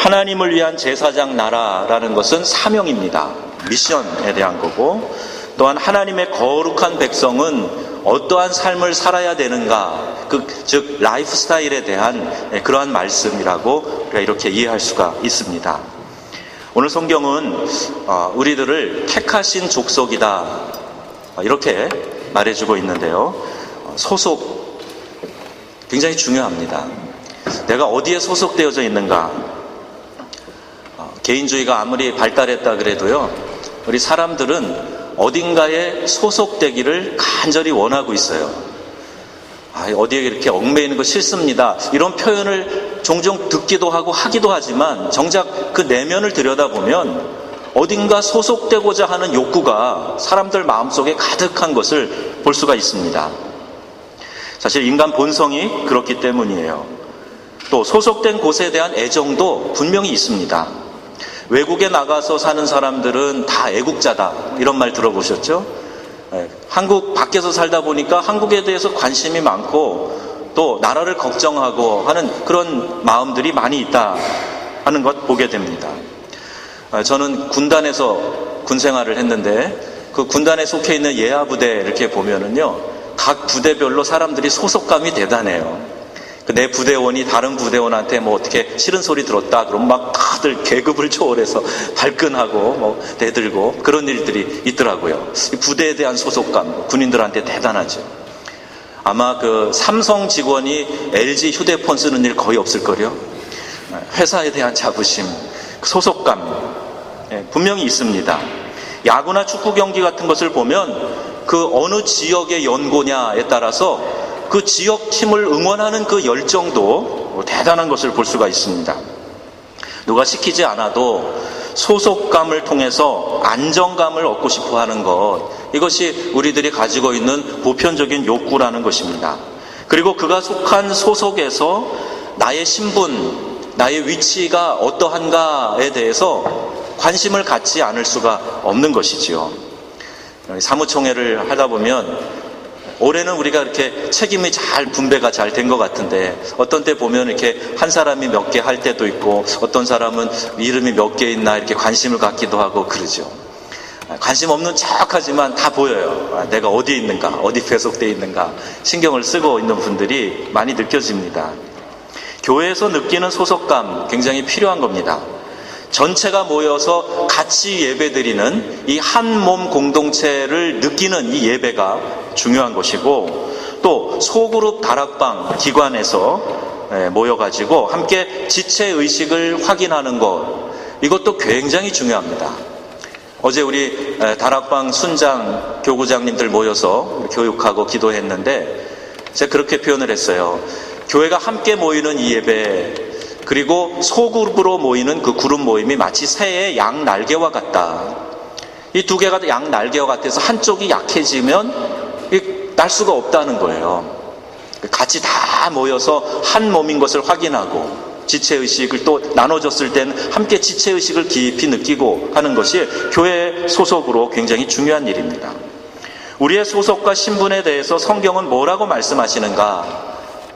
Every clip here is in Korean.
하나님을 위한 제사장 나라라는 것은 사명입니다. 미션에 대한 거고, 또한 하나님의 거룩한 백성은 어떠한 삶을 살아야 되는가, 즉 라이프 스타일에 대한 그러한 말씀이라고 우리가 이렇게 이해할 수가 있습니다. 오늘 성경은 우리들을 택하신 족속이다 이렇게 말해주고 있는데요. 소속 굉장히 중요합니다. 내가 어디에 소속되어져 있는가. 개인주의가 아무리 발달했다 그래도요, 우리 사람들은 어딘가에 소속되기를 간절히 원하고 있어요. 어디에 이렇게 얽매이는 거 싫습니다, 이런 표현을 종종 듣기도 하고 하기도 하지만 정작 그 내면을 들여다보면 어딘가 소속되고자 하는 욕구가 사람들 마음속에 가득한 것을 볼 수가 있습니다. 사실 인간 본성이 그렇기 때문이에요. 또 소속된 곳에 대한 애정도 분명히 있습니다. 외국에 나가서 사는 사람들은 다 애국자다 이런 말 들어보셨죠? 한국 밖에서 살다 보니까 한국에 대해서 관심이 많고 또 나라를 걱정하고 하는 그런 마음들이 많이 있다 하는 것 보게 됩니다. 저는 군단에서 군 생활을 했는데 그 군단에 속해 있는 예하부대 이렇게 보면은요, 각 부대별로 사람들이 소속감이 대단해요. 내 부대원이 다른 부대원한테 뭐 어떻게 싫은 소리 들었다 그러면 막 다들 계급을 초월해서 발끈하고 대들고 그런 일들이 있더라고요. 부대에 대한 소속감, 군인들한테 대단하죠. 아마 그 삼성 직원이 LG 휴대폰 쓰는 일 거의 없을걸요. 회사에 대한 자부심, 소속감 분명히 있습니다. 야구나 축구 경기 같은 것을 보면 그 어느 지역의 연고냐에 따라서 그 지역 팀을 응원하는 그 열정도 대단한 것을 볼 수가 있습니다. 누가 시키지 않아도 소속감을 통해서 안정감을 얻고 싶어 하는 것, 이것이 우리들이 가지고 있는 보편적인 욕구라는 것입니다. 그리고 그가 속한 소속에서 나의 신분, 나의 위치가 어떠한가에 대해서 관심을 갖지 않을 수가 없는 것이지요. 사무총회를 하다 보면 올해는 우리가 이렇게 책임이 잘 분배가 잘 된 것 같은데 어떤 때 보면 이렇게 한 사람이 몇 개 할 때도 있고 어떤 사람은 이름이 몇 개 있나 이렇게 관심을 갖기도 하고 그러죠. 관심 없는 척하지만 다 보여요. 내가 어디에 있는가, 어디 배속되어 있는가 신경을 쓰고 있는 분들이 많이 느껴집니다. 교회에서 느끼는 소속감 굉장히 필요한 겁니다. 전체가 모여서 같이 예배드리는 이 한 몸 공동체를 느끼는 이 예배가 중요한 것이고, 또 소그룹 다락방 기관에서 모여가지고 함께 지체의식을 확인하는 것, 이것도 굉장히 중요합니다. 어제 우리 다락방 순장 교구장님들 모여서 교육하고 기도했는데 제가 그렇게 표현을 했어요. 교회가 함께 모이는 이 예배, 그리고 소그룹으로 모이는 그 그룹 모임이 마치 새의 양 날개와 같다. 이 두 개가 양 날개와 같아서 한쪽이 약해지면 날 수가 없다는 거예요. 같이 다 모여서 한 몸인 것을 확인하고 지체의식을 또 나눠졌을 때는 함께 지체의식을 깊이 느끼고 하는 것이 교회 소속으로 굉장히 중요한 일입니다. 우리의 소속과 신분에 대해서 성경은 뭐라고 말씀하시는가?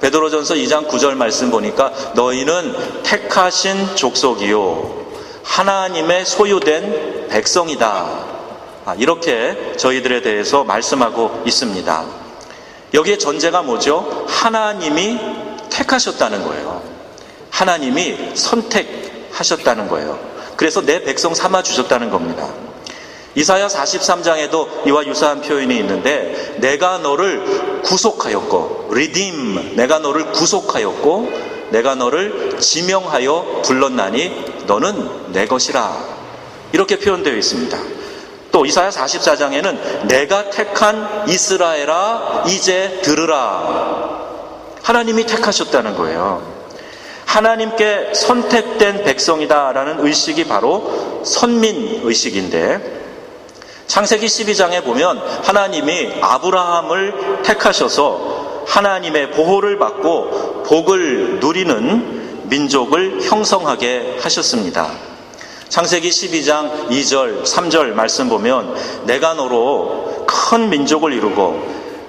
베드로전서 2장 9절 말씀 보니까 너희는 택하신 족속이요 하나님의 소유된 백성이다. 이렇게 저희들에 대해서 말씀하고 있습니다. 여기에 전제가 뭐죠? 하나님이 택하셨다는 거예요. 하나님이 선택하셨다는 거예요. 그래서 내 백성 삼아 주셨다는 겁니다. 이사야 43장에도 이와 유사한 표현이 있는데 내가 너를 구속하였고 redeem, 내가 너를 구속하였고 내가 너를 지명하여 불렀나니 너는 내 것이라, 이렇게 표현되어 있습니다. 또 이사야 44장에는 내가 택한 이스라엘아 이제 들으라, 하나님이 택하셨다는 거예요. 하나님께 선택된 백성이다라는 의식이 바로 선민의식인데, 창세기 12장에 보면 하나님이 아브라함을 택하셔서 하나님의 보호를 받고 복을 누리는 민족을 형성하게 하셨습니다. 창세기 12장 2절 3절 말씀 보면 내가 너로 큰 민족을 이루고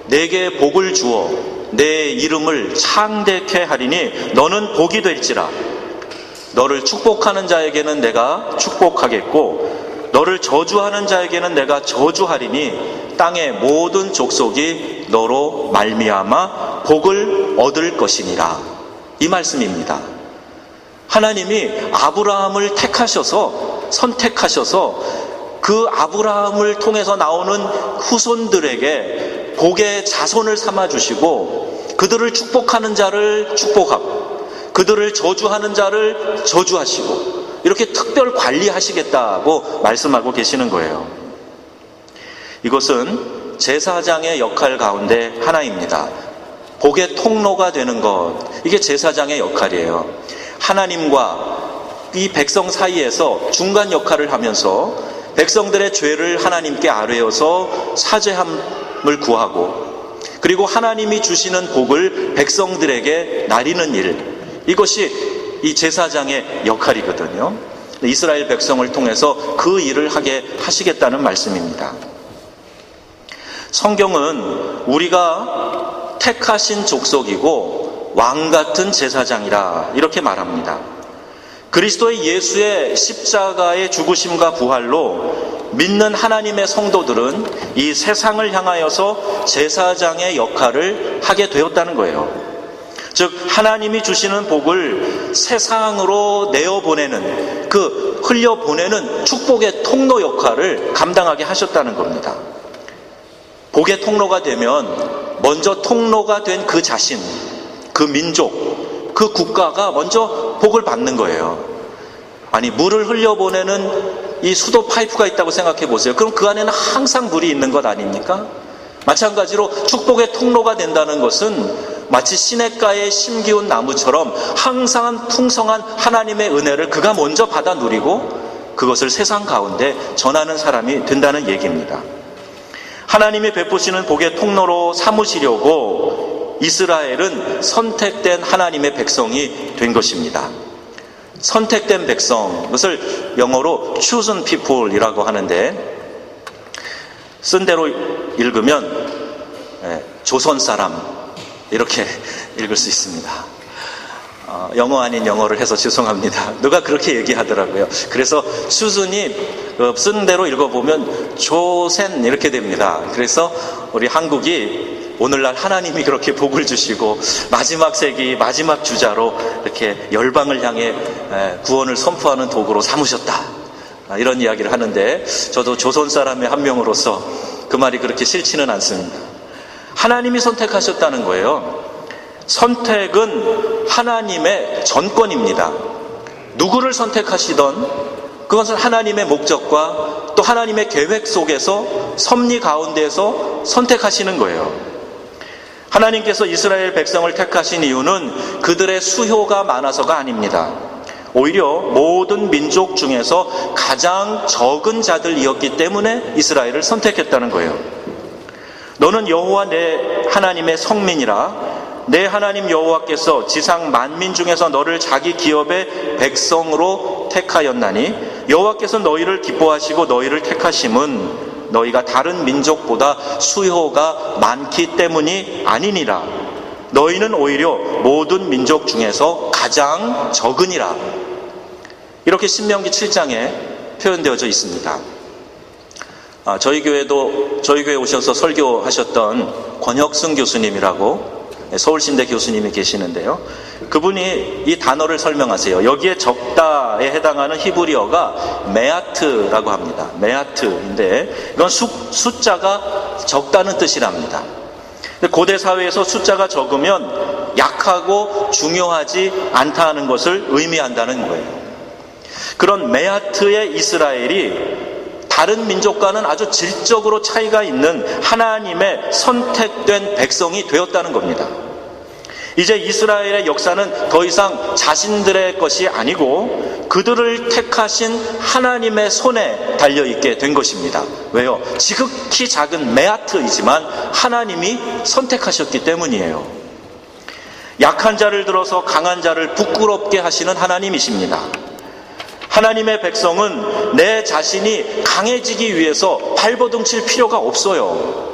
내게 복을 주어 내 이름을 창대케 하리니 너는 복이 될지라. 너를 축복하는 자에게는 내가 축복하겠고 너를 저주하는 자에게는 내가 저주하리니 땅의 모든 족속이 너로 말미암아 복을 얻을 것이니라. 이 말씀입니다. 하나님이 아브라함을 선택하셔서 그 아브라함을 통해서 나오는 후손들에게 복의 자손을 삼아주시고 그들을 축복하는 자를 축복하고 그들을 저주하는 자를 저주하시고 이렇게 특별 관리하시겠다고 말씀하고 계시는 거예요. 이것은 제사장의 역할 가운데 하나입니다. 복의 통로가 되는 것, 이게 제사장의 역할이에요. 하나님과 이 백성 사이에서 중간 역할을 하면서 백성들의 죄를 하나님께 아뢰어서 사죄함을 구하고 그리고 하나님이 주시는 복을 백성들에게 나리는 일, 이것이 이 제사장의 역할이거든요. 이스라엘 백성을 통해서 그 일을 하게 하시겠다는 말씀입니다. 성경은 우리가 택하신 족속이고 왕같은 제사장이라 이렇게 말합니다. 그리스도의 예수의 십자가의 죽으심과 부활로 믿는 하나님의 성도들은 이 세상을 향하여서 제사장의 역할을 하게 되었다는 거예요. 즉 하나님이 주시는 복을 세상으로 내어보내는, 그 흘려보내는 축복의 통로 역할을 감당하게 하셨다는 겁니다. 복의 통로가 되면 먼저 통로가 된 그 자신, 그 민족, 그 국가가 먼저 복을 받는 거예요. 아니, 물을 흘려보내는 이 수도 파이프가 있다고 생각해 보세요. 그럼 그 안에는 항상 물이 있는 것 아닙니까? 마찬가지로 축복의 통로가 된다는 것은 마치 시냇가에 심기운 나무처럼 항상 풍성한 하나님의 은혜를 그가 먼저 받아 누리고 그것을 세상 가운데 전하는 사람이 된다는 얘기입니다. 하나님이 베푸시는 복의 통로로 삼으시려고 이스라엘은 선택된 하나님의 백성이 된 것입니다. 선택된 백성, 그것을 영어로 chosen people이라고 하는데 쓴 대로 읽으면 조선 사람 이렇게 읽을 수 있습니다. 영어 아닌 영어를 해서 죄송합니다. 누가 그렇게 얘기하더라고요. 그래서 chosen이 쓴 대로 읽어보면 조센 이렇게 됩니다. 그래서 우리 한국이 오늘날 하나님이 그렇게 복을 주시고 마지막 세기 마지막 주자로 이렇게 열방을 향해 구원을 선포하는 도구로 삼으셨다, 이런 이야기를 하는데 저도 조선 사람의 한 명으로서 그 말이 그렇게 싫지는 않습니다. 하나님이 선택하셨다는 거예요. 선택은 하나님의 전권입니다. 누구를 선택하시던 그것은 하나님의 목적과 또 하나님의 계획 속에서 섭리 가운데에서 선택하시는 거예요. 하나님께서 이스라엘 백성을 택하신 이유는 그들의 수요가 많아서가 아닙니다. 오히려 모든 민족 중에서 가장 적은 자들이었기 때문에 이스라엘을 선택했다는 거예요. 너는 여호와 내 하나님의 성민이라. 내 하나님 여호와께서 지상 만민 중에서 너를 자기 기업의 백성으로 택하였나니 여호와께서 너희를 기뻐하시고 너희를 택하심은 너희가 다른 민족보다 수요가 많기 때문이 아니니라. 너희는 오히려 모든 민족 중에서 가장 적으니라. 이렇게 신명기 7장에 표현되어져 있습니다. 저희 교회에 오셔서 설교하셨던 권혁승 교수님이라고 서울신대 교수님이 계시는데요. 그분이 이 단어를 설명하세요. 여기에 적다에 해당하는 히브리어가 메아트라고 합니다. 메아트인데 이건 숫자가 적다는 뜻이랍니다. 고대 사회에서 숫자가 적으면 약하고 중요하지 않다는 것을 의미한다는 거예요. 그런 메아트의 이스라엘이 다른 민족과는 아주 질적으로 차이가 있는 하나님의 선택된 백성이 되었다는 겁니다. 이제 이스라엘의 역사는 더 이상 자신들의 것이 아니고 그들을 택하신 하나님의 손에 달려있게 된 것입니다. 왜요? 지극히 작은 메아트이지만 하나님이 선택하셨기 때문이에요. 약한 자를 들어서 강한 자를 부끄럽게 하시는 하나님이십니다. 하나님의 백성은 내 자신이 강해지기 위해서 발버둥칠 필요가 없어요.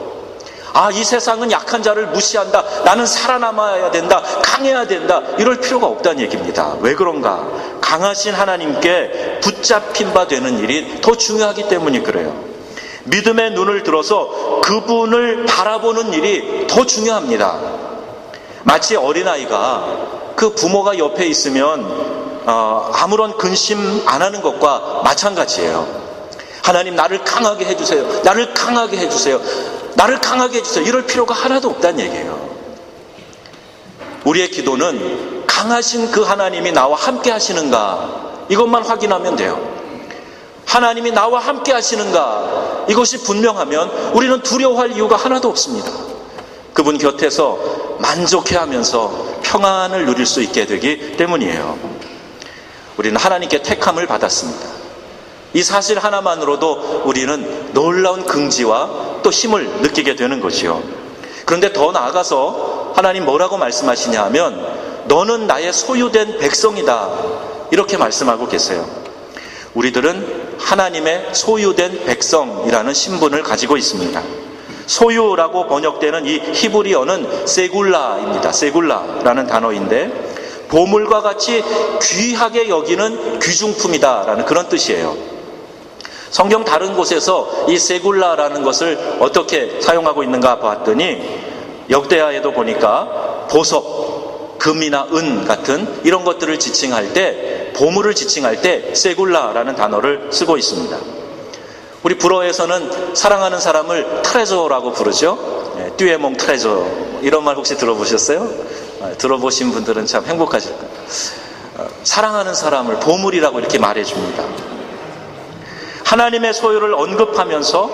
이 세상은 약한 자를 무시한다, 나는 살아남아야 된다, 강해야 된다, 이럴 필요가 없다는 얘기입니다. 왜 그런가? 강하신 하나님께 붙잡힌 바 되는 일이 더 중요하기 때문이 그래요. 믿음의 눈을 들어서 그분을 바라보는 일이 더 중요합니다. 마치 어린아이가 그 부모가 옆에 있으면 아무런 근심 안 하는 것과 마찬가지예요. 하나님 나를 강하게 해주세요. 나를 강하게 해주세요. 나를 강하게 해주세요. 이럴 필요가 하나도 없다는 얘기예요. 우리의 기도는 강하신 그 하나님이 나와 함께 하시는가, 이것만 확인하면 돼요. 하나님이 나와 함께 하시는가, 이것이 분명하면 우리는 두려워할 이유가 하나도 없습니다. 그분 곁에서 만족해하면서 평안을 누릴 수 있게 되기 때문이에요. 우리는 하나님께 택함을 받았습니다. 이 사실 하나만으로도 우리는 놀라운 긍지와 또 힘을 느끼게 되는 거지요. 그런데 더 나아가서 하나님 뭐라고 말씀하시냐 하면, 너는 나의 소유된 백성이다, 이렇게 말씀하고 계세요. 우리들은 하나님의 소유된 백성이라는 신분을 가지고 있습니다. 소유라고 번역되는 이 히브리어는 세굴라입니다. 세굴라라는 단어인데 보물과 같이 귀하게 여기는 귀중품이다라는 그런 뜻이에요. 성경 다른 곳에서 이 세굴라라는 것을 어떻게 사용하고 있는가 봤더니 역대하에도 보니까 보석, 금이나 은 같은 이런 것들을 지칭할 때, 보물을 지칭할 때 세굴라라는 단어를 쓰고 있습니다. 우리 불어에서는 사랑하는 사람을 트레저라고 부르죠. 듀에몽 트레저, 이런 말 혹시 들어보셨어요? 들어보신 분들은 참 행복하실 거예요. 사랑하는 사람을 보물이라고 이렇게 말해줍니다. 하나님의 소유를 언급하면서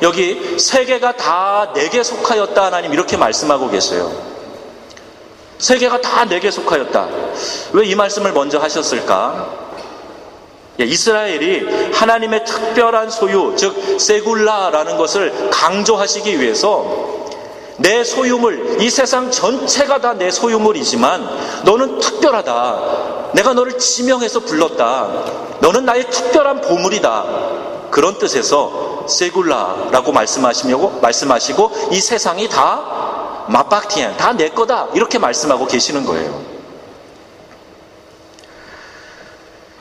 여기 세계가 다 내게 속하였다, 하나님 이렇게 말씀하고 계세요. 세계가 다 내게 속하였다. 왜 이 말씀을 먼저 하셨을까? 이스라엘이 하나님의 특별한 소유, 즉 세굴라라는 것을 강조하시기 위해서 내 소유물, 이 세상 전체가 다 내 소유물이지만 너는 특별하다, 내가 너를 지명해서 불렀다, 너는 나의 특별한 보물이다, 그런 뜻에서 세굴라라고 말씀하시고 이 세상이 다 마박티엔, 다 내 거다, 이렇게 말씀하고 계시는 거예요.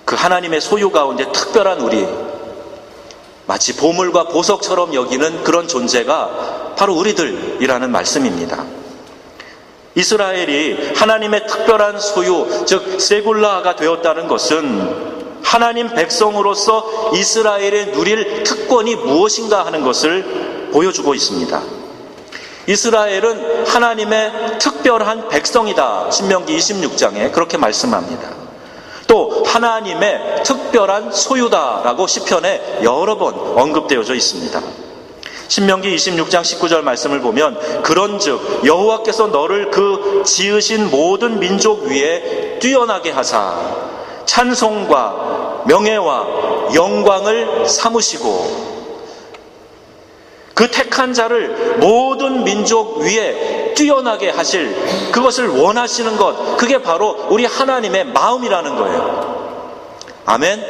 그 하나님의 소유 가운데 특별한 우리, 마치 보물과 보석처럼 여기는 그런 존재가 바로 우리들이라는 말씀입니다. 이스라엘이 하나님의 특별한 소유, 즉 세굴라가 되었다는 것은 하나님 백성으로서 이스라엘에 누릴 특권이 무엇인가 하는 것을 보여주고 있습니다. 이스라엘은 하나님의 특별한 백성이다, 신명기 26장에 그렇게 말씀합니다. 또 하나님의 특별한 소유다라고 시편에 여러 번 언급되어져 있습니다. 신명기 26장 19절 말씀을 보면, 그런즉 여호와께서 너를 그 지으신 모든 민족 위에 뛰어나게 하사 찬송과 명예와 영광을 삼으시고, 그 택한 자를 모든 민족 위에 뛰어나게 하실, 그것을 원하시는 것, 그게 바로 우리 하나님의 마음이라는 거예요. 아멘.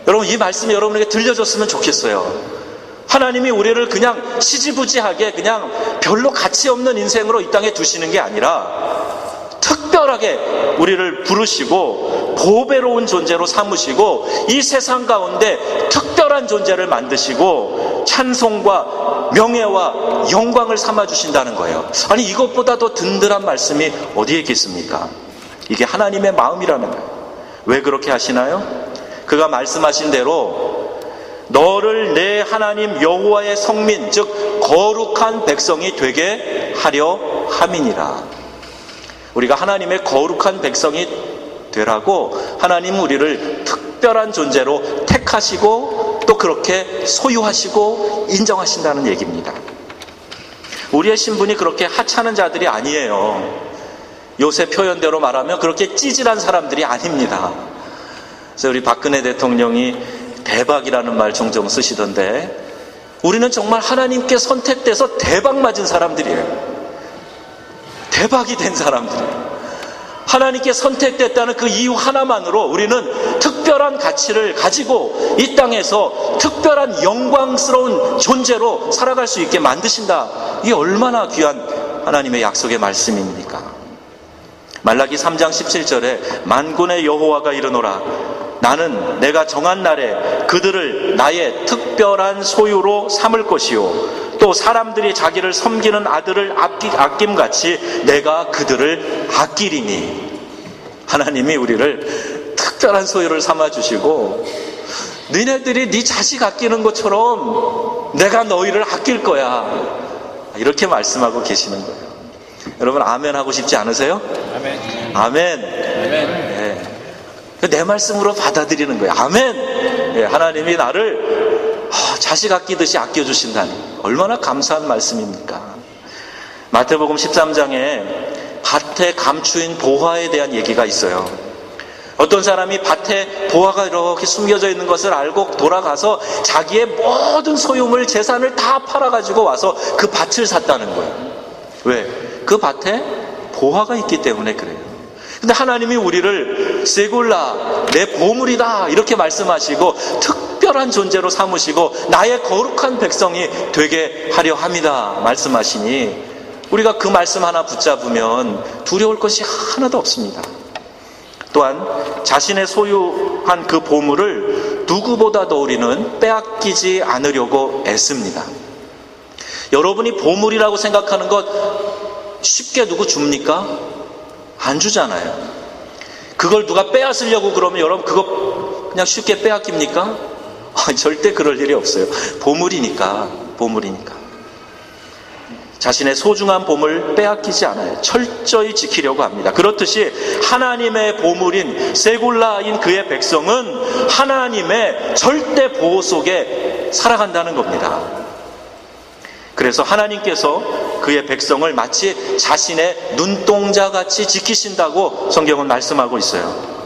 여러분, 이 말씀이 여러분에게 들려줬으면 좋겠어요. 하나님이 우리를 그냥 시지부지하게 그냥 별로 가치 없는 인생으로 이 땅에 두시는 게 아니라 특별하게 우리를 부르시고 보배로운 존재로 삼으시고 이 세상 가운데 특별한 존재를 만드시고 찬송과 명예와 영광을 삼아주신다는 거예요. 아니, 이것보다 더 든든한 말씀이 어디에 있겠습니까? 이게 하나님의 마음이라는 거예요. 왜 그렇게 하시나요? 그가 말씀하신 대로 너를 내 하나님 여호와의 성민, 즉 거룩한 백성이 되게 하려 함이니라. 우리가 하나님의 거룩한 백성이 되라고 하나님은 우리를 특별한 존재로 택하시고 또 그렇게 소유하시고 인정하신다는 얘기입니다. 우리의 신분이 그렇게 하찮은 자들이 아니에요. 요새 표현대로 말하면 그렇게 찌질한 사람들이 아닙니다. 그래서 우리 박근혜 대통령이 대박이라는 말 종종 쓰시던데, 우리는 정말 하나님께 선택돼서 대박 맞은 사람들이에요. 대박이 된 사람들이에요. 하나님께 선택됐다는 그 이유 하나만으로 우리는 특별한 가치를 가지고 이 땅에서 특별한 영광스러운 존재로 살아갈 수 있게 만드신다. 이게 얼마나 귀한 하나님의 약속의 말씀입니까? 말라기 3장 17절에 만군의 여호와가 이르노라 나는 내가 정한 날에 그들을 나의 특별한 소유로 삼을 것이요 또 사람들이 자기를 섬기는 아들을 아낌같이 내가 그들을 아끼리니. 하나님이 우리를 특별한 소유를 삼아주시고 너희들이 네 자식 아끼는 것처럼 내가 너희를 아낄 거야, 이렇게 말씀하고 계시는 거예요. 여러분 아멘 하고 싶지 않으세요? 아멘. 아멘. 네. 내 말씀으로 받아들이는 거예요. 아멘. 네. 하나님이 나를 자식 아끼듯이 아껴주신다니 얼마나 감사한 말씀입니까? 마태복음 13장에 밭에 감추인 보화에 대한 얘기가 있어요. 어떤 사람이 밭에 보화가 이렇게 숨겨져 있는 것을 알고 돌아가서 자기의 모든 소유물, 재산을 다 팔아가지고 와서 그 밭을 샀다는 거예요. 왜? 그 밭에 보화가 있기 때문에 그래요. 근데 하나님이 우리를 세굴라, 내 보물이다, 이렇게 말씀하시고 특별한 존재로 삼으시고 나의 거룩한 백성이 되게 하려 합니다 말씀하시니 우리가 그 말씀 하나 붙잡으면 두려울 것이 하나도 없습니다. 또한 자신의 소유한 그 보물을 누구보다도 우리는 빼앗기지 않으려고 애씁니다. 여러분이 보물이라고 생각하는 것 쉽게 누구 줍니까? 안 주잖아요. 그걸 누가 빼앗으려고 그러면 여러분 그거 그냥 쉽게 빼앗깁니까? 절대 그럴 일이 없어요. 보물이니까. 자신의 소중한 보물 빼앗기지 않아요. 철저히 지키려고 합니다. 그렇듯이 하나님의 보물인 세굴라인 그의 백성은 하나님의 절대 보호 속에 살아간다는 겁니다. 그래서 하나님께서 그의 백성을 마치 자신의 눈동자같이 지키신다고 성경은 말씀하고 있어요.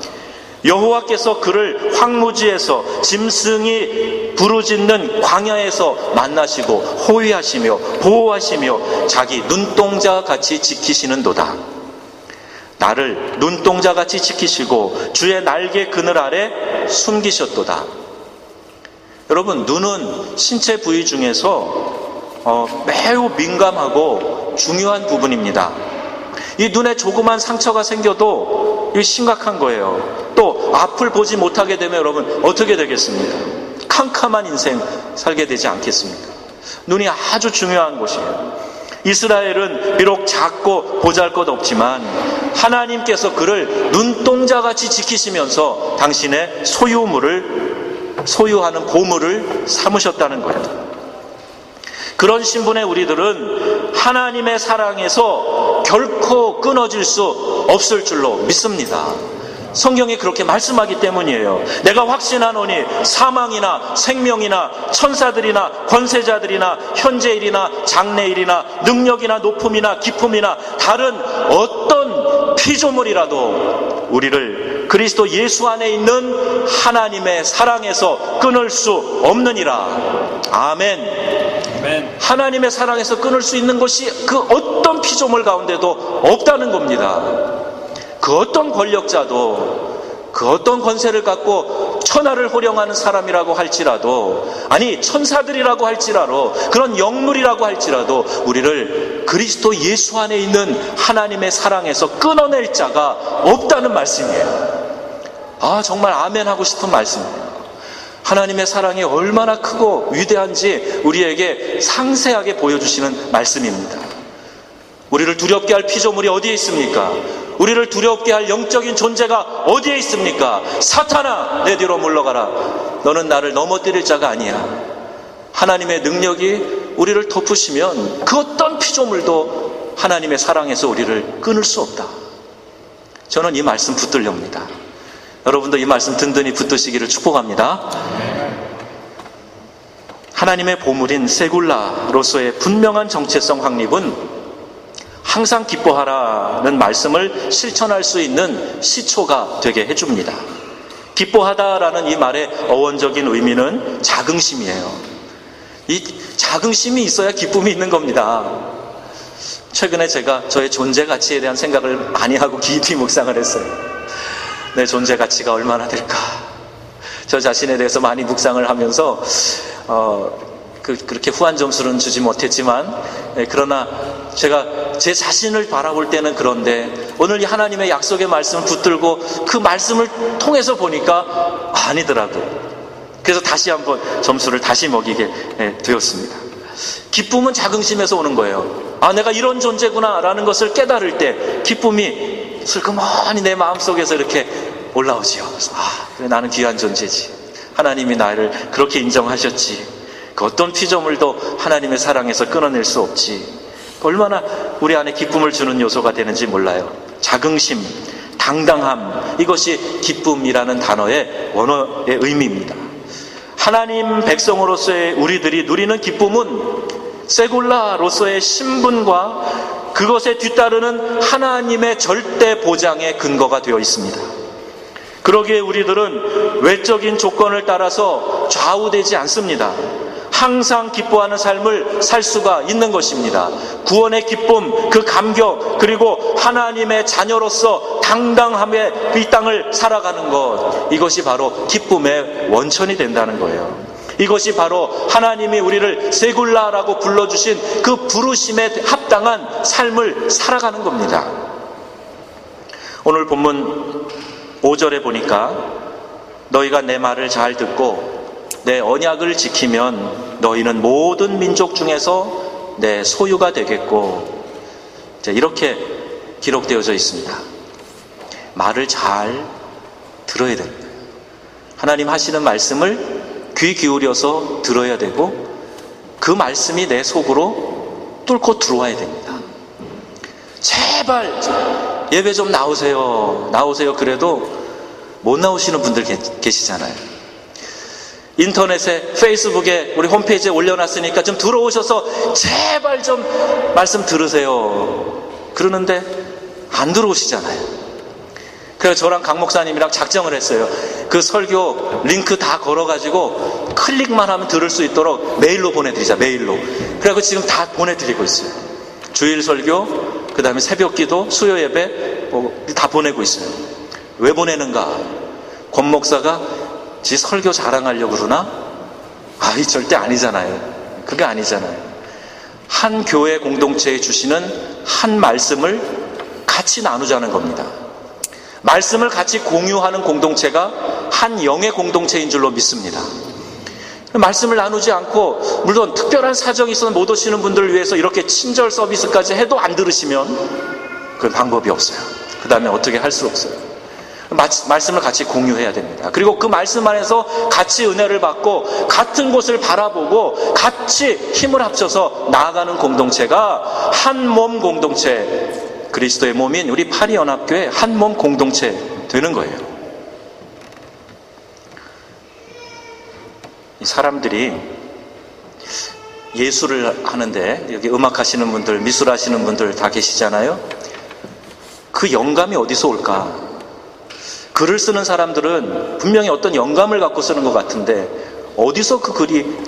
여호와께서 그를 황무지에서 짐승이 부르짖는 광야에서 만나시고 호위하시며 보호하시며 자기 눈동자같이 지키시는도다. 나를 눈동자같이 지키시고 주의 날개 그늘 아래 숨기셨도다. 여러분, 눈은 신체 부위 중에서 매우 민감하고 중요한 부분입니다. 이 눈에 조그만 상처가 생겨도 이게 심각한 거예요. 또 앞을 보지 못하게 되면 여러분 어떻게 되겠습니까? 캄캄한 인생 살게 되지 않겠습니까? 눈이 아주 중요한 곳이에요. 이스라엘은 비록 작고 보잘것없지만 하나님께서 그를 눈동자같이 지키시면서 당신의 소유하는 보물을 삼으셨다는 거예요. 그런 신분의 우리들은 하나님의 사랑에서 결코 끊어질 수 없을 줄로 믿습니다. 성경이 그렇게 말씀하기 때문이에요. 내가 확신하노니 사망이나 생명이나 천사들이나 권세자들이나 현재일이나 장래일이나 능력이나 높음이나 깊음이나 다른 어떤 피조물이라도 우리를 그리스도 예수 안에 있는 하나님의 사랑에서 끊을 수 없느니라. 아멘. 하나님의 사랑에서 끊을 수 있는 것이 그 어떤 피조물 가운데도 없다는 겁니다. 그 어떤 권력자도, 그 어떤 권세를 갖고 천하를 호령하는 사람이라고 할지라도, 아니 천사들이라고 할지라도, 그런 영물이라고 할지라도 우리를 그리스도 예수 안에 있는 하나님의 사랑에서 끊어낼 자가 없다는 말씀이에요. 정말 아멘 하고 싶은 말씀이에요. 하나님의 사랑이 얼마나 크고 위대한지 우리에게 상세하게 보여주시는 말씀입니다. 우리를 두렵게 할 피조물이 어디에 있습니까? 우리를 두렵게 할 영적인 존재가 어디에 있습니까? 사탄아, 내 뒤로 물러가라. 너는 나를 넘어뜨릴 자가 아니야. 하나님의 능력이 우리를 덮으시면 그 어떤 피조물도 하나님의 사랑에서 우리를 끊을 수 없다. 저는 이 말씀 붙들렵니다. 여러분도 이 말씀 든든히 붙드시기를 축복합니다. 하나님의 보물인 세굴라로서의 분명한 정체성 확립은 항상 기뻐하라는 말씀을 실천할 수 있는 시초가 되게 해줍니다. 기뻐하다라는 이 말의 어원적인 의미는 자긍심이에요. 이 자긍심이 있어야 기쁨이 있는 겁니다. 최근에 제가 저의 존재 가치에 대한 생각을 많이 하고 깊이 묵상을 했어요. 내 존재 가치가 얼마나 될까? 저 자신에 대해서 많이 묵상을 하면서 그렇게 후한 점수는 주지 못했지만, 그러나 제가 제 자신을 바라볼 때는 그런데 오늘 이 하나님의 약속의 말씀을 붙들고 그 말씀을 통해서 보니까 아니더라고요. 그래서 다시 한번 점수를 다시 먹이게 되었습니다. 기쁨은 자긍심에서 오는 거예요. 아, 내가 이런 존재구나 라는 것을 깨달을 때 기쁨이 슬그머니 내 마음속에서 이렇게 올라오지요. 아, 그래, 나는 귀한 존재지. 하나님이 나를 그렇게 인정하셨지. 그 어떤 피조물도 하나님의 사랑에서 끊어낼 수 없지. 얼마나 우리 안에 기쁨을 주는 요소가 되는지 몰라요. 자긍심, 당당함, 이것이 기쁨이라는 단어의 원어의 의미입니다. 하나님 백성으로서의 우리들이 누리는 기쁨은 세굴라로서의 신분과 그것에 뒤따르는 하나님의 절대 보장의 근거가 되어 있습니다. 그러기에 우리들은 외적인 조건을 따라서 좌우되지 않습니다. 항상 기뻐하는 삶을 살 수가 있는 것입니다. 구원의 기쁨, 그 감격, 그리고 하나님의 자녀로서 당당함에 이 땅을 살아가는 것, 이것이 바로 기쁨의 원천이 된다는 거예요. 이것이 바로 하나님이 우리를 세굴라라고 불러주신 그 부르심에 합당한 삶을 살아가는 겁니다. 오늘 본문 5절에 보니까 너희가 내 말을 잘 듣고 내 언약을 지키면 너희는 모든 민족 중에서 내 소유가 되겠고, 이렇게 기록되어져 있습니다. 말을 잘 들어야 됩니다. 하나님 하시는 말씀을 귀 기울여서 들어야 되고 그 말씀이 내 속으로 뚫고 들어와야 됩니다. 제발 예배 좀 나오세요 그래도 못 나오시는 분들 계시잖아요. 인터넷에, 페이스북에, 우리 홈페이지에 올려놨으니까 좀 들어오셔서 제발 좀 말씀 들으세요 그러는데 안 들어오시잖아요. 그래서 저랑 강 목사님이랑 작정을 했어요. 그 설교 링크 다 걸어가지고 클릭만 하면 들을 수 있도록 메일로 보내드리자. 메일로. 그래서 지금 다 보내드리고 있어요. 주일 설교, 그 다음에 새벽 기도, 수요 예배 다 보내고 있어요. 왜 보내는가? 권 목사가 지 설교 자랑하려고 그러나? 이 절대 아니잖아요. 그게 아니잖아요. 한 교회 공동체에 주시는 한 말씀을 같이 나누자는 겁니다. 말씀을 같이 공유하는 공동체가 한 영의 공동체인 줄로 믿습니다. 말씀을 나누지 않고, 물론 특별한 사정이 있어서 못 오시는 분들을 위해서 이렇게 친절 서비스까지 해도 안 들으시면 그건 방법이 없어요. 그 다음에 어떻게 할 수 없어요. 말씀을 같이 공유해야 됩니다. 그리고 그 말씀 안에서 같이 은혜를 받고 같은 곳을 바라보고 같이 힘을 합쳐서 나아가는 공동체가 한 몸 공동체, 그리스도의 몸인 우리 파리연합교회 한 몸 공동체 되는 거예요. 이 사람들이 예술을 하는데, 여기 음악 하시는 분들, 미술 하시는 분들 다 계시잖아요. 그 영감이 어디서 올까? 글을 쓰는 사람들은 분명히 어떤 영감을 갖고 쓰는 것 같은데 어디서 그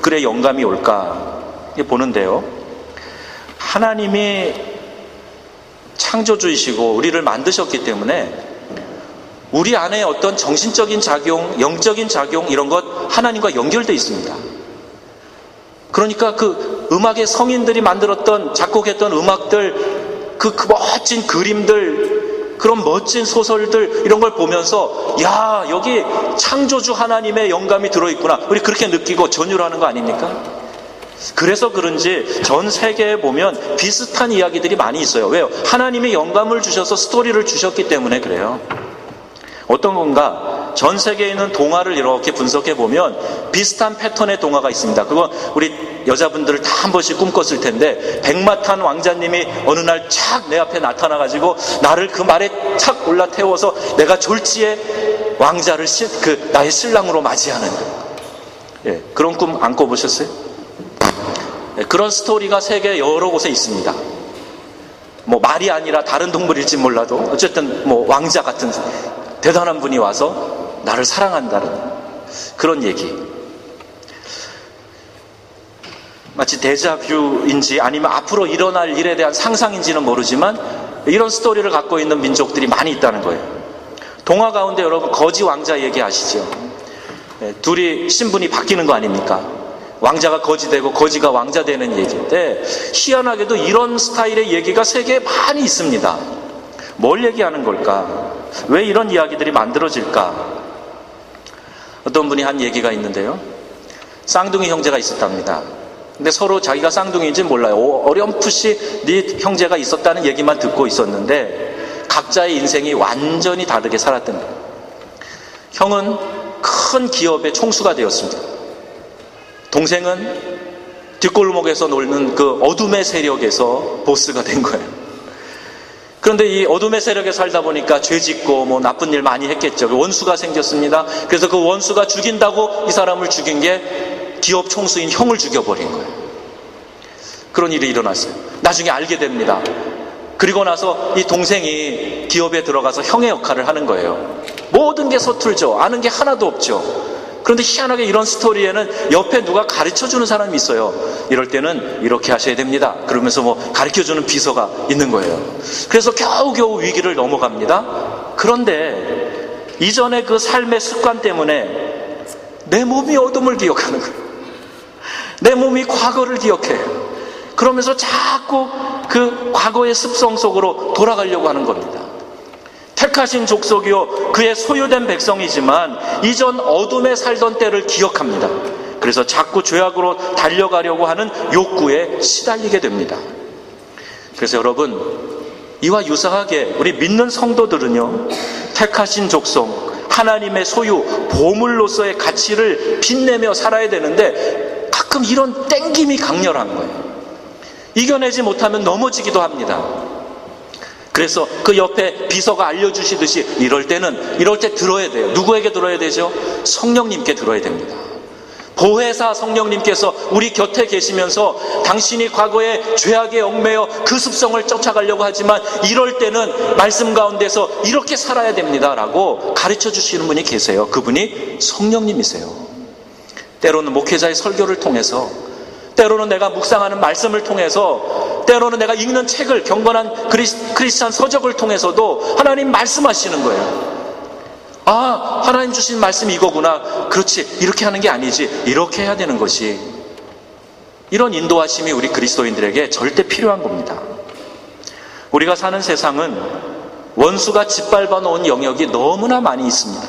글의 영감이 올까 보는데요. 하나님이 창조주이시고 우리를 만드셨기 때문에 우리 안에 어떤 정신적인 작용, 영적인 작용, 이런 것 하나님과 연결되어 있습니다. 그러니까 그 음악의 성인들이 만들었던, 작곡했던 음악들, 그 멋진 그림들, 그런 멋진 소설들, 이런 걸 보면서 야, 여기 창조주 하나님의 영감이 들어있구나, 우리 그렇게 느끼고 전율하는 거 아닙니까? 그래서 그런지 전 세계에 보면 비슷한 이야기들이 많이 있어요. 왜요? 하나님이 영감을 주셔서 스토리를 주셨기 때문에 그래요. 어떤 건가? 전 세계에 있는 동화를 이렇게 분석해 보면 비슷한 패턴의 동화가 있습니다. 그건 우리 여자분들을 다 한 번씩 꿈꿨을 텐데, 백마탄 왕자님이 어느 날 착 내 앞에 나타나가지고 나를 그 말에 착 올라태워서 내가 졸지에 왕자를 나의 신랑으로 맞이하는, 그런 꿈 안 꿔보셨어요? 그런 스토리가 세계 여러 곳에 있습니다. 말이 아니라 다른 동물일지 몰라도 어쨌든 왕자 같은 대단한 분이 와서 나를 사랑한다는 그런 얘기. 마치 데자뷰인지 아니면 앞으로 일어날 일에 대한 상상인지는 모르지만 이런 스토리를 갖고 있는 민족들이 많이 있다는 거예요. 동화 가운데 여러분 거지 왕자 얘기 아시죠? 둘이 신분이 바뀌는 거 아닙니까? 왕자가 거지 되고 거지가 왕자 되는 얘기인데, 희한하게도 이런 스타일의 얘기가 세계에 많이 있습니다. 뭘 얘기하는 걸까? 왜 이런 이야기들이 만들어질까? 어떤 분이 한 얘기가 있는데요, 쌍둥이 형제가 있었답니다. 근데 서로 자기가 쌍둥이인지 몰라요. 어렴풋이 네 형제가 있었다는 얘기만 듣고 있었는데 각자의 인생이 완전히 다르게 살았던 거예요. 형은 큰 기업의 총수가 되었습니다. 동생은 뒷골목에서 놀는 그 어둠의 세력에서 보스가 된 거예요. 그런데 이 어둠의 세력에 살다 보니까 죄 짓고 뭐 나쁜 일 많이 했겠죠. 원수가 생겼습니다. 그래서 그 원수가 죽인다고 이 사람을 죽인 게 기업 총수인 형을 죽여버린 거예요. 그런 일이 일어났어요. 나중에 알게 됩니다. 그리고 나서 이 동생이 기업에 들어가서 형의 역할을 하는 거예요. 모든 게 서툴죠. 아는 게 하나도 없죠. 그런데 희한하게 이런 스토리에는 옆에 누가 가르쳐주는 사람이 있어요. 이럴 때는 이렇게 하셔야 됩니다. 그러면서 뭐 가르쳐주는 비서가 있는 거예요. 그래서 겨우겨우 위기를 넘어갑니다. 그런데 이전의 그 삶의 습관 때문에 내 몸이 어둠을 기억하는 거예요. 내 몸이 과거를 기억해요. 그러면서 자꾸 그 과거의 습성 속으로 돌아가려고 하는 겁니다. 택하신 족속이요 그의 소유된 백성이지만 이전 어둠에 살던 때를 기억합니다. 그래서 자꾸 죄악으로 달려가려고 하는 욕구에 시달리게 됩니다. 그래서 여러분, 이와 유사하게 우리 믿는 성도들은요, 택하신 족속, 하나님의 소유, 보물로서의 가치를 빛내며 살아야 되는데 가끔 이런 땡김이 강렬한 거예요. 이겨내지 못하면 넘어지기도 합니다. 그래서 그 옆에 비서가 알려주시듯이 이럴 때 들어야 돼요. 누구에게 들어야 되죠? 성령님께 들어야 됩니다. 보혜사 성령님께서 우리 곁에 계시면서 당신이 과거에 죄악에 얽매여 그 습성을 쫓아가려고 하지만 이럴 때는 말씀 가운데서 이렇게 살아야 됩니다 라고 가르쳐 주시는 분이 계세요. 그분이 성령님이세요. 때로는 목회자의 설교를 통해서, 때로는 내가 묵상하는 말씀을 통해서, 때로는 내가 읽는 책을, 경건한 크리스찬 서적을 통해서도 하나님 말씀하시는 거예요. 아, 하나님 주신 말씀이 이거구나. 그렇지, 이렇게 하는 게 아니지, 이렇게 해야 되는 것이. 이런 인도하심이 우리 그리스도인들에게 절대 필요한 겁니다. 우리가 사는 세상은 원수가 짓밟아 놓은 영역이 너무나 많이 있습니다.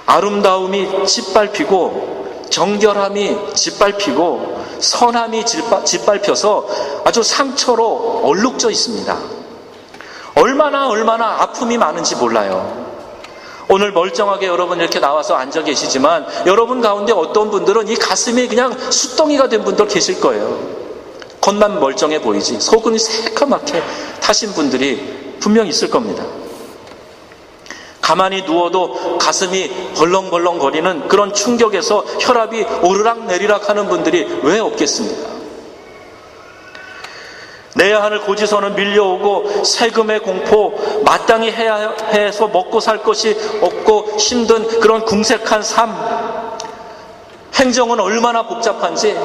아름다움이 짓밟히고, 정결함이 짓밟히고, 선함이 짓밟혀서 아주 상처로 얼룩져 있습니다. 얼마나 아픔이 많은지 몰라요. 오늘 멀쩡하게 여러분 이렇게 나와서 앉아 계시지만 여러분 가운데 어떤 분들은 이 가슴이 그냥 숫덩이가 된 분들 계실 거예요. 겉만 멀쩡해 보이지 속은 새까맣게 타신 분들이 분명 있을 겁니다. 가만히 누워도 가슴이 벌렁벌렁 거리는 그런 충격에서 혈압이 오르락 내리락 하는 분들이 왜 없겠습니까? 내야 하는 고지서는 밀려오고 세금의 공포, 마땅히 해야 해서 먹고 살 것이 없고 힘든 그런 궁색한 삶, 행정은 얼마나 복잡한지.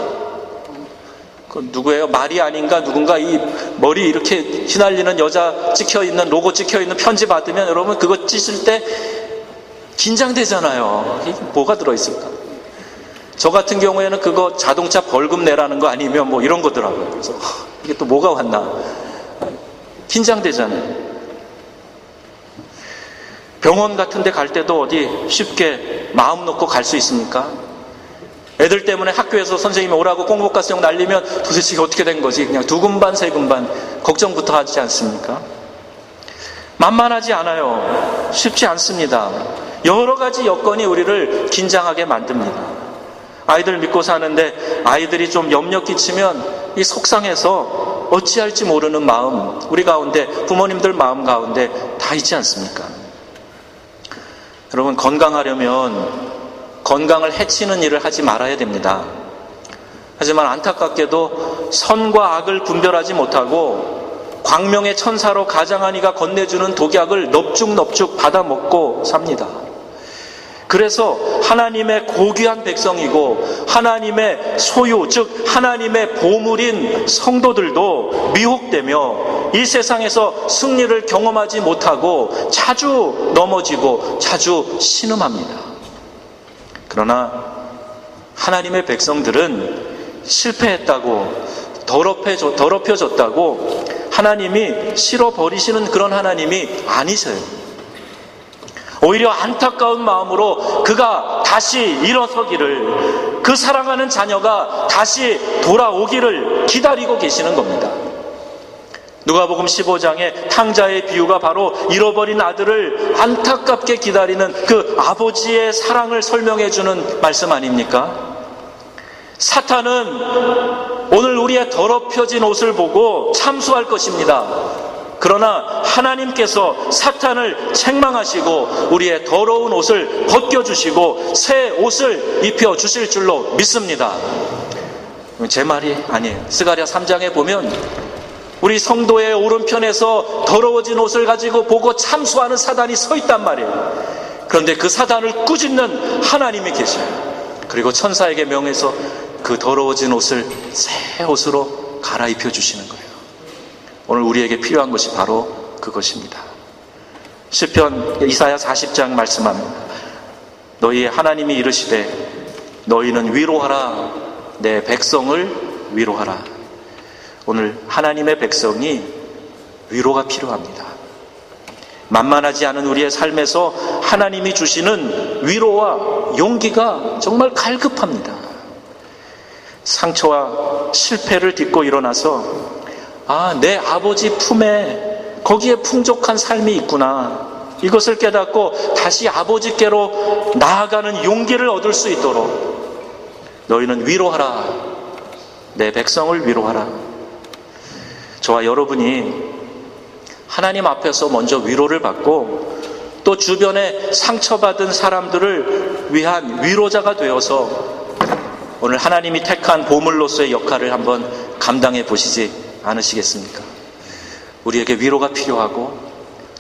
누구예요? 말이 아닌가 누군가 이 머리 이렇게 휘날리는 여자 찍혀있는, 로고 찍혀있는 편지 받으면 여러분 그거 찢을 때 긴장되잖아요. 이게 뭐가 들어있을까? 저 같은 경우에는 그거 자동차 벌금 내라는 거 아니면 뭐 이런 거더라고요. 그래서 이게 또 뭐가 왔나? 긴장되잖아요. 병원 같은 데 갈 때도 어디 쉽게 마음 놓고 갈 수 있습니까? 애들 때문에 학교에서 선생님이 오라고 공복가스용 날리면 도대체 이게 어떻게 된 거지? 그냥 두근반 세근반 걱정부터 하지 않습니까? 만만하지 않아요. 쉽지 않습니다. 여러 가지 여건이 우리를 긴장하게 만듭니다. 아이들 믿고 사는데 아이들이 좀 염려 끼치면 이 속상해서 어찌할지 모르는 마음, 우리 가운데, 부모님들 마음 가운데 다 있지 않습니까? 여러분, 건강하려면 건강을 해치는 일을 하지 말아야 됩니다. 하지만 안타깝게도 선과 악을 분별하지 못하고 광명의 천사로 가장한 이가 건네주는 독약을 넙죽넙죽 받아먹고 삽니다. 그래서 하나님의 고귀한 백성이고 하나님의 소유, 즉 하나님의 보물인 성도들도 미혹되며 이 세상에서 승리를 경험하지 못하고 자주 넘어지고 자주 신음합니다. 그러나 하나님의 백성들은 실패했다고, 더럽혀졌다고 하나님이 싫어버리시는 그런 하나님이 아니세요. 오히려 안타까운 마음으로 그가 다시 일어서기를, 그 사랑하는 자녀가 다시 돌아오기를 기다리고 계시는 겁니다. 누가복음 15장의 탕자의 비유가 바로 잃어버린 아들을 안타깝게 기다리는 그 아버지의 사랑을 설명해 주는 말씀 아닙니까? 사탄은 오늘 우리의 더럽혀진 옷을 보고 참수할 것입니다. 그러나 하나님께서 사탄을 책망하시고 우리의 더러운 옷을 벗겨주시고 새 옷을 입혀주실 줄로 믿습니다. 제 말이 아니에요. 스가랴 3장에 보면 우리 성도의 오른편에서 더러워진 옷을 가지고 보고 참수하는 사단이 서 있단 말이에요. 그런데 그 사단을 꾸짖는 하나님이 계셔요. 그리고 천사에게 명해서 그 더러워진 옷을 새 옷으로 갈아입혀 주시는 거예요. 오늘 우리에게 필요한 것이 바로 그것입니다. 시편 이사야 40장 말씀합니다. 너희 하나님이 이르시되 너희는 위로하라, 내 백성을 위로하라. 오늘 하나님의 백성이 위로가 필요합니다. 만만하지 않은 우리의 삶에서 하나님이 주시는 위로와 용기가 정말 갈급합니다. 상처와 실패를 딛고 일어나서 내 아버지 품에 거기에 풍족한 삶이 있구나, 이것을 깨닫고 다시 아버지께로 나아가는 용기를 얻을 수 있도록 너희는 위로하라, 내 백성을 위로하라. 저와 여러분이 하나님 앞에서 먼저 위로를 받고 또 주변에 상처받은 사람들을 위한 위로자가 되어서 오늘 하나님이 택한 보물로서의 역할을 한번 감당해 보시지 않으시겠습니까? 우리에게 위로가 필요하고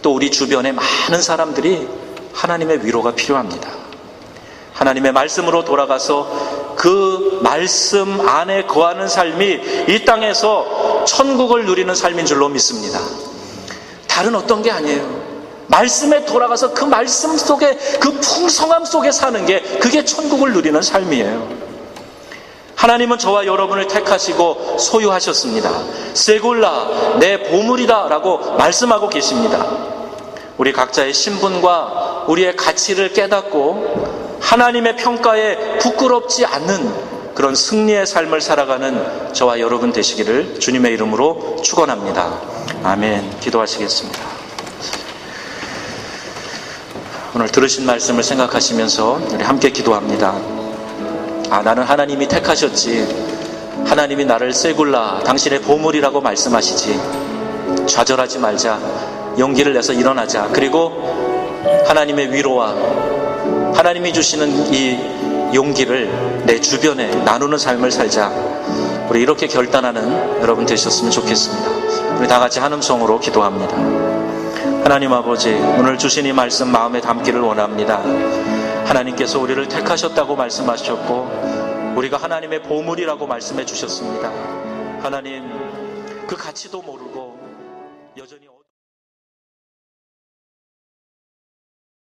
또 우리 주변에 많은 사람들이 하나님의 위로가 필요합니다. 하나님의 말씀으로 돌아가서 그 말씀 안에 거하는 삶이 이 땅에서 천국을 누리는 삶인 줄로 믿습니다. 다른 어떤 게 아니에요. 말씀에 돌아가서 그 말씀 속에, 그 풍성함 속에 사는 게, 그게 천국을 누리는 삶이에요. 하나님은 저와 여러분을 택하시고 소유하셨습니다. 세골라, 내 보물이다 라고 말씀하고 계십니다. 우리 각자의 신분과 우리의 가치를 깨닫고 하나님의 평가에 부끄럽지 않는 그런 승리의 삶을 살아가는 저와 여러분 되시기를 주님의 이름으로 축원합니다. 아멘. 기도하시겠습니다. 오늘 들으신 말씀을 생각하시면서 우리 함께 기도합니다. 나는 하나님이 택하셨지, 하나님이 나를 세굴라, 당신의 보물이라고 말씀하시지, 좌절하지 말자, 용기를 내서 일어나자. 그리고 하나님의 위로와 하나님이 주시는 이 용기를 내 주변에 나누는 삶을 살자. 우리 이렇게 결단하는 여러분 되셨으면 좋겠습니다. 우리 다 같이 한음성으로 기도합니다. 하나님 아버지, 오늘 주신 이 말씀 마음에 담기를 원합니다. 하나님께서 우리를 택하셨다고 말씀하셨고 우리가 하나님의 보물이라고 말씀해 주셨습니다. 하나님, 그 가치도 모르고 여전히